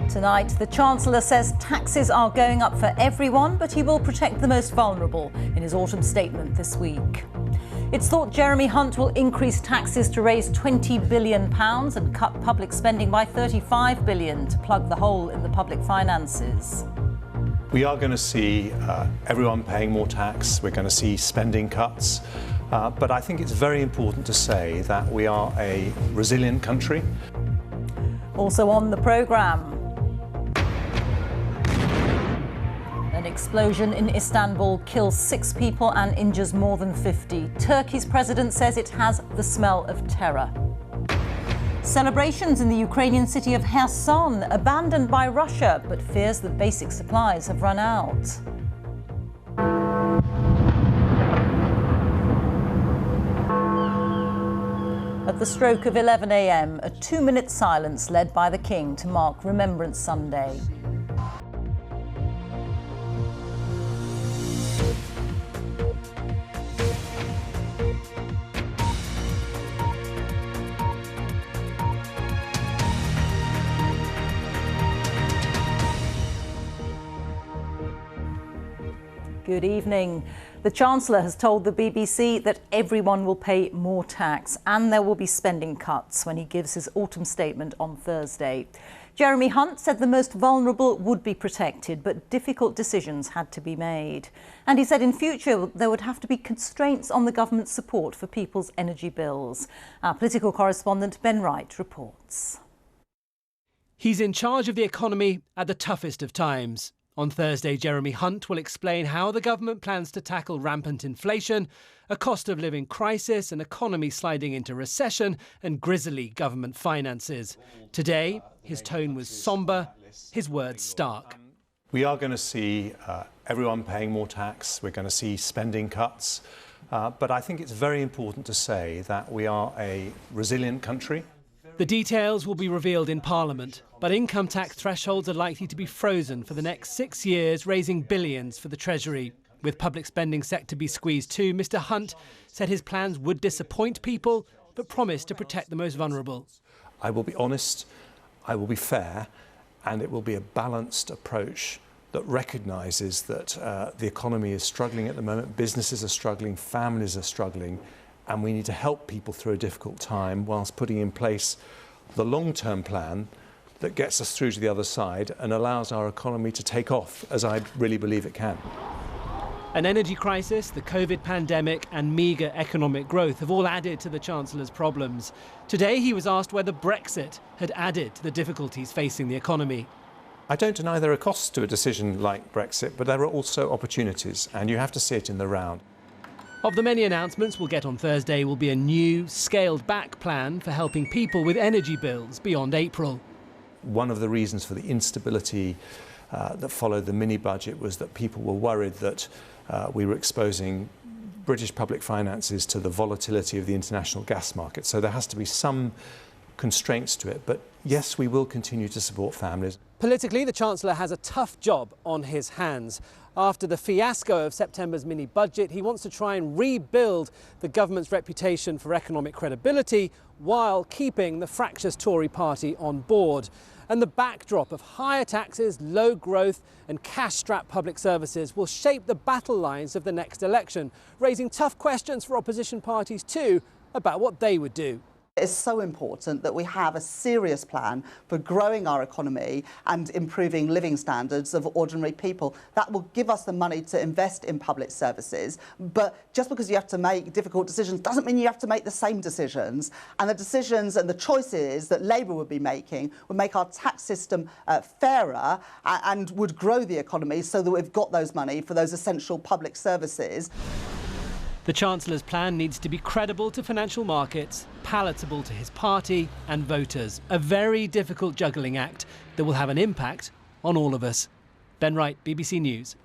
Tonight, the Chancellor says taxes are going up for everyone, but he will protect the most vulnerable in his autumn statement this week. It's thought Jeremy Hunt will increase taxes to raise £20 billion and cut public spending by £35 billion to plug the hole in the public finances. We are going to see everyone paying more tax. We're going to see spending cuts. But I think it's very important to say that we are a resilient country. Also on the programme, an explosion in Istanbul kills 6 people and injures more than 50. Turkey's president says it has the smell of terror. Celebrations in the Ukrainian city of Kherson, abandoned by Russia, but fears that basic supplies have run out. At the stroke of 11 a.m, a 2-minute silence led by the King to mark Remembrance Sunday. Good evening. The Chancellor has told the BBC that everyone will pay more tax and there will be spending cuts when he gives his autumn statement on Thursday. Jeremy Hunt said the most vulnerable would be protected, but difficult decisions had to be made. And he said in future there would have to be constraints on the government's support for people's energy bills. Our political correspondent Ben Wright reports. He's in charge of the economy at the toughest of times. On Thursday, Jeremy Hunt will explain how the government plans to tackle rampant inflation, a cost of living crisis, an economy sliding into recession, and grisly government finances. Today, his tone was sombre, his words stark. We are going to see everyone paying more tax. We're going to see spending cuts. But I think it's very important to say that we are a resilient country. The details will be revealed in Parliament, but income tax thresholds are likely to be frozen for the next 6 years, raising billions for the Treasury. With public spending set to be squeezed too, Mr Hunt said his plans would disappoint people, but promised to protect the most vulnerable. I will be honest, I will be fair, and it will be a balanced approach that recognises that the economy is struggling at the moment, businesses are struggling, families are struggling, and we need to help people through a difficult time whilst putting in place the long-term plan that gets us through to the other side and allows our economy to take off, as I really believe it can. An energy crisis, the COVID pandemic and meagre economic growth have all added to the Chancellor's problems. Today he was asked whether Brexit had added to the difficulties facing the economy. I don't deny there are costs to a decision like Brexit, but there are also opportunities, and you have to see it in the round. Of the many announcements we'll get on Thursday will be a new, scaled-back plan for helping people with energy bills beyond April. One of the reasons for the instability that followed the mini-budget was that people were worried that we were exposing British public finances to the volatility of the international gas market. So there has to be some constraints to it. But yes, we will continue to support families. Politically, the Chancellor has a tough job on his hands. After the fiasco of September's mini-budget, he wants to try and rebuild the government's reputation for economic credibility while keeping the fractious Tory party on board. And the backdrop of higher taxes, low growth and cash-strapped public services will shape the battle lines of the next election, raising tough questions for opposition parties too about what they would do. It's so important that we have a serious plan for growing our economy and improving living standards of ordinary people. That will give us the money to invest in public services. But just because you have to make difficult decisions doesn't mean you have to make the same decisions. And the decisions and the choices that Labour would be making would make our tax system fairer and would grow the economy so that we've got those money for those essential public services. The Chancellor's plan needs to be credible to financial markets, palatable to his party and voters. A very difficult juggling act that will have an impact on all of us. Ben Wright, BBC News.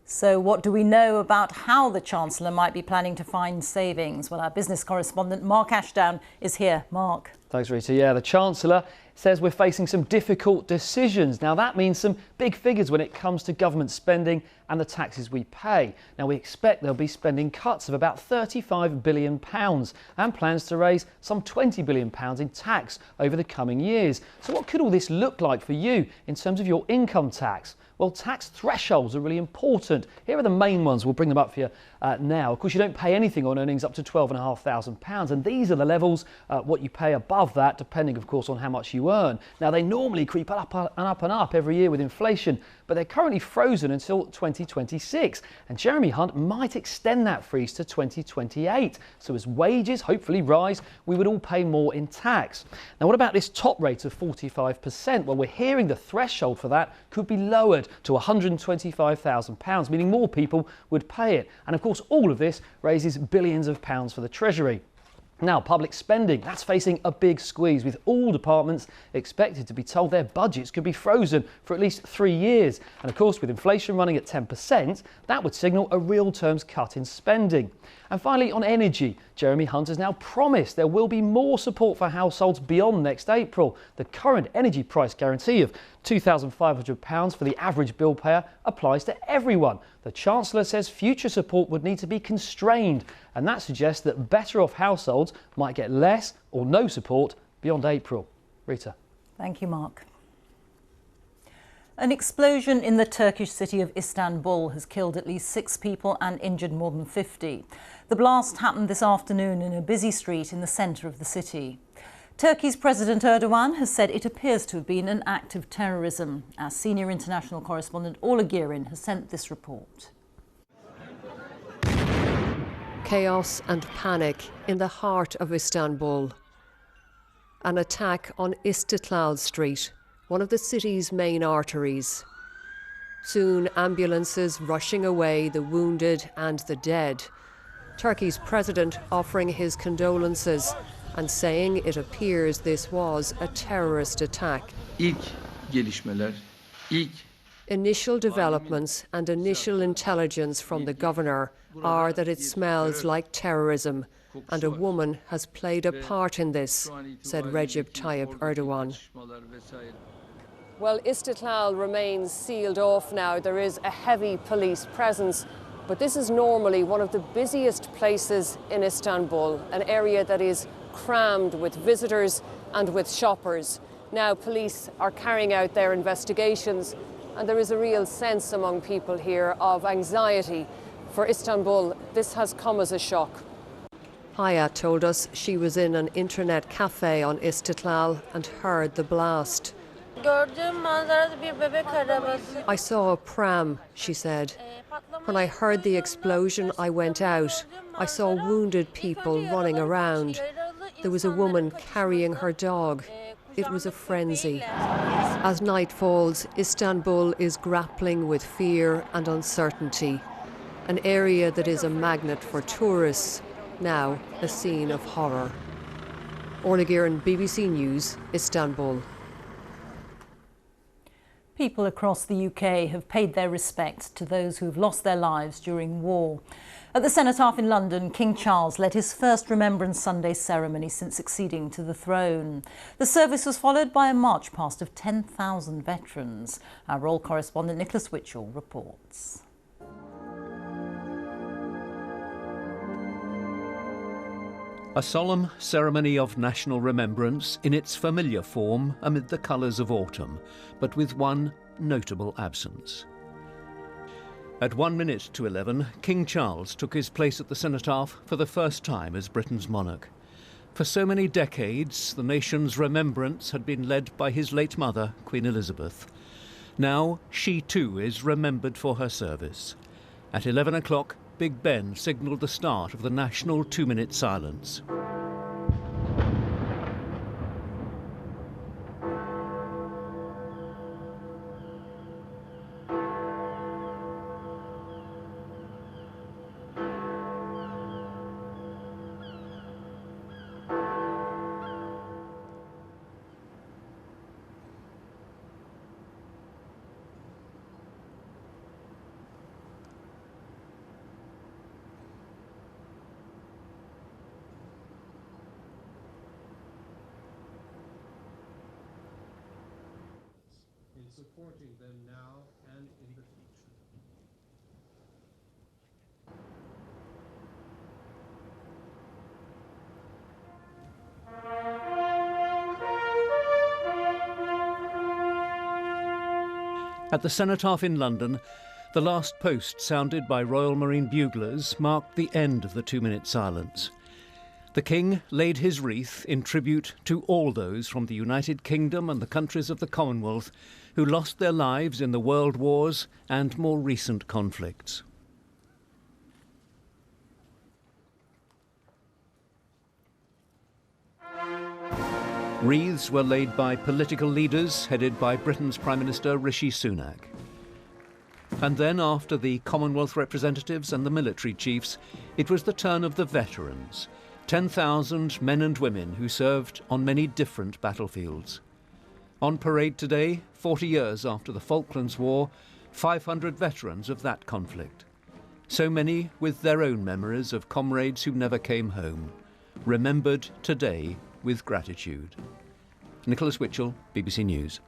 So what do we know about how the Chancellor might be planning to find savings? Well, our business correspondent Mark Ashdown is here. Mark. Thanks, Rita. Yeah, the Chancellor says we're facing some difficult decisions. Now, that means some big figures when it comes to government spending and the taxes we pay. Now, we expect there'll be spending cuts of about £35 billion and plans to raise some £20 billion in tax over the coming years. So what could all this look like for you in terms of your income tax? Well, tax thresholds are really important. Here are the main ones. We'll bring them up for you now. Of course, you don't pay anything on earnings up to £12,500, and these are the levels, what you pay above that, depending, of course, on how much you earn. Now, they normally creep up and up and up every year with inflation, but they're currently frozen until 2026. And Jeremy Hunt might extend that freeze to 2028. So as wages hopefully rise, we would all pay more in tax. Now, what about this top rate of 45%? Well, we're hearing the threshold for that could be lowered to £125,000, meaning more people would pay it. And of course, all of this raises billions of pounds for the Treasury. Now, public spending, that's facing a big squeeze, with all departments expected to be told their budgets could be frozen for at least 3 years. And of course, with inflation running at 10%, that would signal a real terms cut in spending. And finally, on energy, Jeremy Hunt has now promised there will be more support for households beyond next April. The current energy price guarantee of £2,500 for the average bill payer applies to everyone. The Chancellor says future support would need to be constrained, and that suggests that better off households might get less or no support beyond April. Rita. Thank you, Mark. An explosion in the Turkish city of Istanbul has killed at least 6 people and injured more than 50. The blast happened this afternoon in a busy street in the centre of the city. Turkey's President Erdogan has said it appears to have been an act of terrorism. Our senior international correspondent Orla Guerin has sent this report. Chaos and panic in the heart of Istanbul. An attack on Istiklal Street, one of the city's main arteries. Soon ambulances rushing away the wounded and the dead. Turkey's president offering his condolences and saying it appears this was a terrorist attack. Initial developments and initial intelligence from the governor are that it smells like terrorism, and a woman has played a part in this, said Recep Tayyip Erdogan. Well, Istiklal remains sealed off now. There is a heavy police presence, but this is normally one of the busiest places in Istanbul, an area that is crammed with visitors and with shoppers. Now police are carrying out their investigations, and there is a real sense among people here of anxiety. For Istanbul, this has come as a shock. Hayat told us she was in an internet cafe on Istiklal and heard the blast. I saw a pram, she said. When I heard the explosion, I went out. I saw wounded people running around. There was a woman carrying her dog. It was a frenzy. As night falls, Istanbul is grappling with fear and uncertainty. An area that is a magnet for tourists, now a scene of horror. Orla Guerin, BBC News, Istanbul. People across the UK have paid their respects to those who have lost their lives during war. At the Cenotaph in London, King Charles led his first Remembrance Sunday ceremony since succeeding to the throne. The service was followed by a march past of 10,000 veterans. Our royal correspondent Nicholas Witchell reports. A solemn ceremony of national remembrance in its familiar form amid the colours of autumn, but with one notable absence. At 11:01, King Charles took his place at the Cenotaph for the first time as Britain's monarch. For so many decades, the nation's remembrance had been led by his late mother, Queen Elizabeth. Now, she too is remembered for her service. At 11 o'clock, Big Ben signalled the start of the national 2-minute silence. supporting them now and in the future. At the Cenotaph in London, the last post sounded by Royal Marine buglers marked the end of the 2-minute silence. The King laid his wreath in tribute to all those from the United Kingdom and the countries of the Commonwealth who lost their lives in the world wars and more recent conflicts. Wreaths were laid by political leaders headed by Britain's Prime Minister Rishi Sunak. And then, after the Commonwealth representatives and the military chiefs, it was the turn of the veterans, 10,000 men and women who served on many different battlefields. On parade today, 40 years after the Falklands War, 500 veterans of that conflict. So many with their own memories of comrades who never came home, remembered today with gratitude. Nicholas Witchell, BBC News.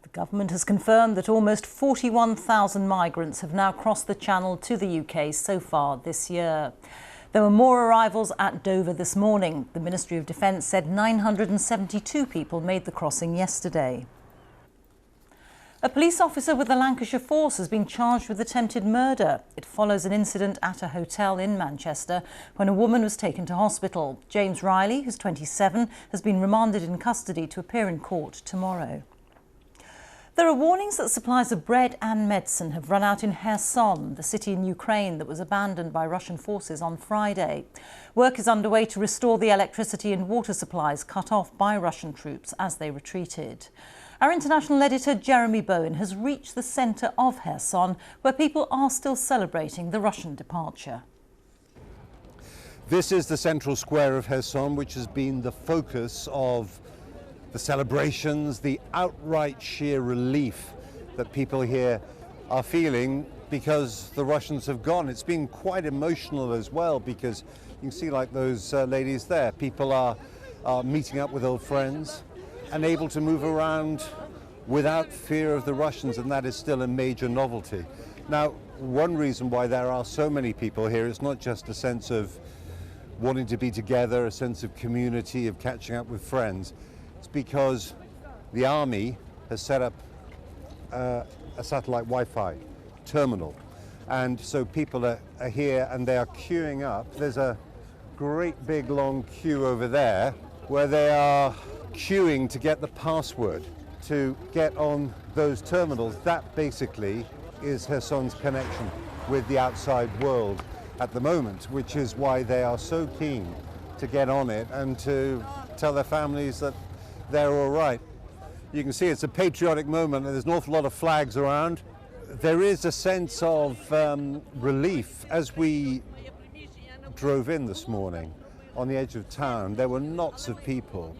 The government has confirmed that almost 41,000 migrants have now crossed the Channel to the UK so far this year. There were more arrivals at Dover this morning. The Ministry of Defence said 972 people made the crossing yesterday. A police officer with the Lancashire Force has been charged with attempted murder. It follows an incident at a hotel in Manchester when a woman was taken to hospital. James Riley, who's 27, has been remanded in custody to appear in court tomorrow. There are warnings that supplies of bread and medicine have run out in Kherson, the city in Ukraine that was abandoned by Russian forces on Friday. Work is underway to restore the electricity and water supplies cut off by Russian troops as they retreated. Our international editor Jeremy Bowen has reached the centre of Kherson, where people are still celebrating the Russian departure. This is the central square of Kherson, which has been the focus of the celebrations, the outright sheer relief that people here are feeling because the Russians have gone. It's been quite emotional as well because you can see, like those ladies there, people are meeting up with old friends and able to move around without fear of the Russians, and that is still a major novelty. Now, one reason why there are so many people here is not just a sense of wanting to be together, a sense of community, of catching up with friends. It's because the army has set up a satellite Wi-Fi terminal, and so people are here and they are queuing up. There's a great big long queue over there where they are queuing to get the password to get on those terminals. That basically is Kherson's connection with the outside world at the moment, which is why they are so keen to get on it and to tell their families that they're all right. You can see it's a patriotic moment and there's an awful lot of flags around. There is a sense of relief. As we drove in this morning on the edge of town, there were lots of people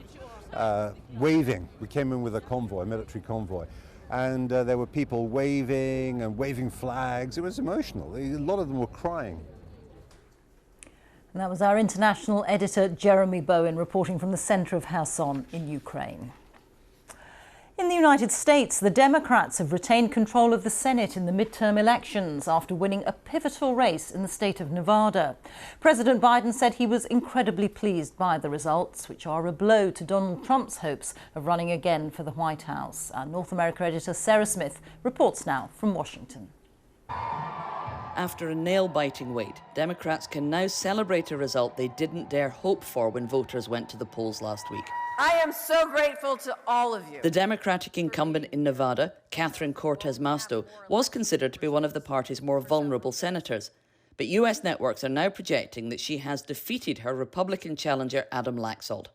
waving. We came in with a convoy, a military convoy, and there were people waving and waving flags. It was emotional. A lot of them were crying. And that was our international editor Jeremy Bowen reporting from the centre of Kherson in Ukraine. In the United States, the Democrats have retained control of the Senate in the midterm elections after winning a pivotal race in the state of Nevada. President Biden said he was incredibly pleased by the results, which are a blow to Donald Trump's hopes of running again for the White House. Our North America editor Sarah Smith reports now from Washington. After a nail-biting wait, Democrats can now celebrate a result they didn't dare hope for when voters went to the polls last week. I am so grateful to all of you. The Democratic incumbent in Nevada, Catherine Cortez Masto, was considered to be one of the party's more vulnerable senators. But US networks are now projecting that she has defeated her Republican challenger, Adam Laxalt,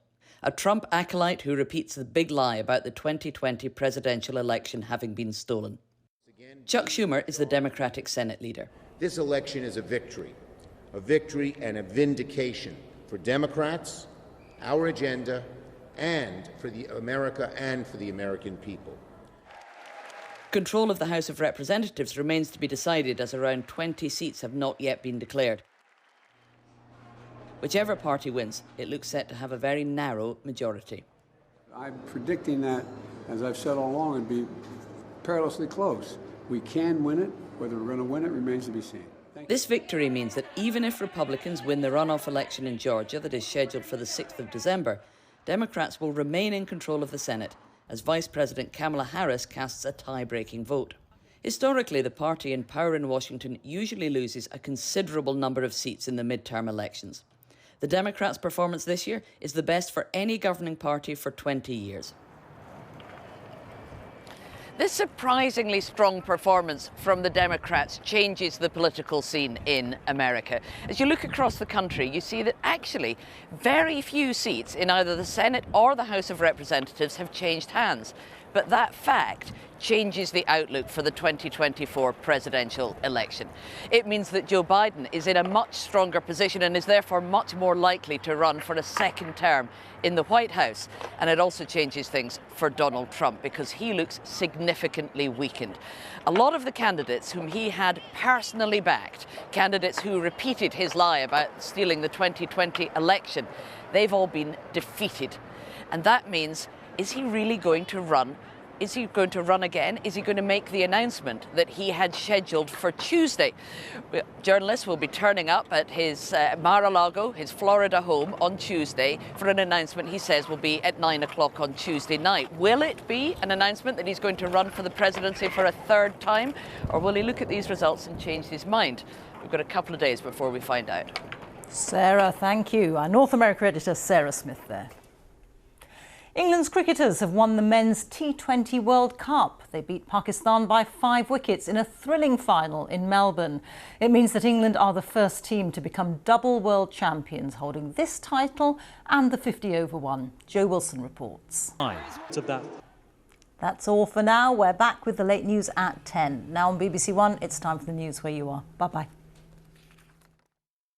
a Trump acolyte who repeats the big lie about the 2020 presidential election having been stolen. Chuck Schumer is the Democratic Senate leader. This election is a victory and a vindication for Democrats, our agenda, and for America and for the American people. Control of the House of Representatives remains to be decided as around 20 seats have not yet been declared. Whichever party wins, it looks set to have a very narrow majority. I'm predicting that, as I've said all along, it'd be perilously close. We can win it. Whether we're going to win it remains to be seen. This victory means that even if Republicans win the runoff election in Georgia that is scheduled for the 6th of December, Democrats will remain in control of the Senate as Vice President Kamala Harris casts a tie-breaking vote. Historically, the party in power in Washington usually loses a considerable number of seats in the midterm elections. The Democrats' performance this year is the best for any governing party for 20 years. This surprisingly strong performance from the Democrats changes the political scene in America. As you look across the country, you see that actually very few seats in either the Senate or the House of Representatives have changed hands. But that fact changes the outlook for the 2024 presidential election. It means that Joe Biden is in a much stronger position and is therefore much more likely to run for a second term in the White House. And it also changes things for Donald Trump because he looks significantly weakened. A lot of the candidates whom he had personally backed, candidates who repeated his lie about stealing the 2020 election, they've all been defeated. And that means, is he really going to run? Is he going to run again? Is he going to make the announcement that he had scheduled for Tuesday? Journalists will be turning up at his Mar-a-Lago, his Florida home, on Tuesday for an announcement he says will be at 9 o'clock on Tuesday night. Will it be an announcement that he's going to run for the presidency for a third time? Or will he look at these results and change his mind? We've got a couple of days before we find out. Sarah, thank you. Our North America editor, Sarah Smith there. England's cricketers have won the men's T20 World Cup. They beat Pakistan by 5 wickets in a thrilling final in Melbourne. It means that England are the first team to become double world champions, holding this title and the 50 over 1. Joe Wilson reports. That's all for now. We're back with the late news at 10. Now on BBC One, it's time for the news where you are. Bye-bye.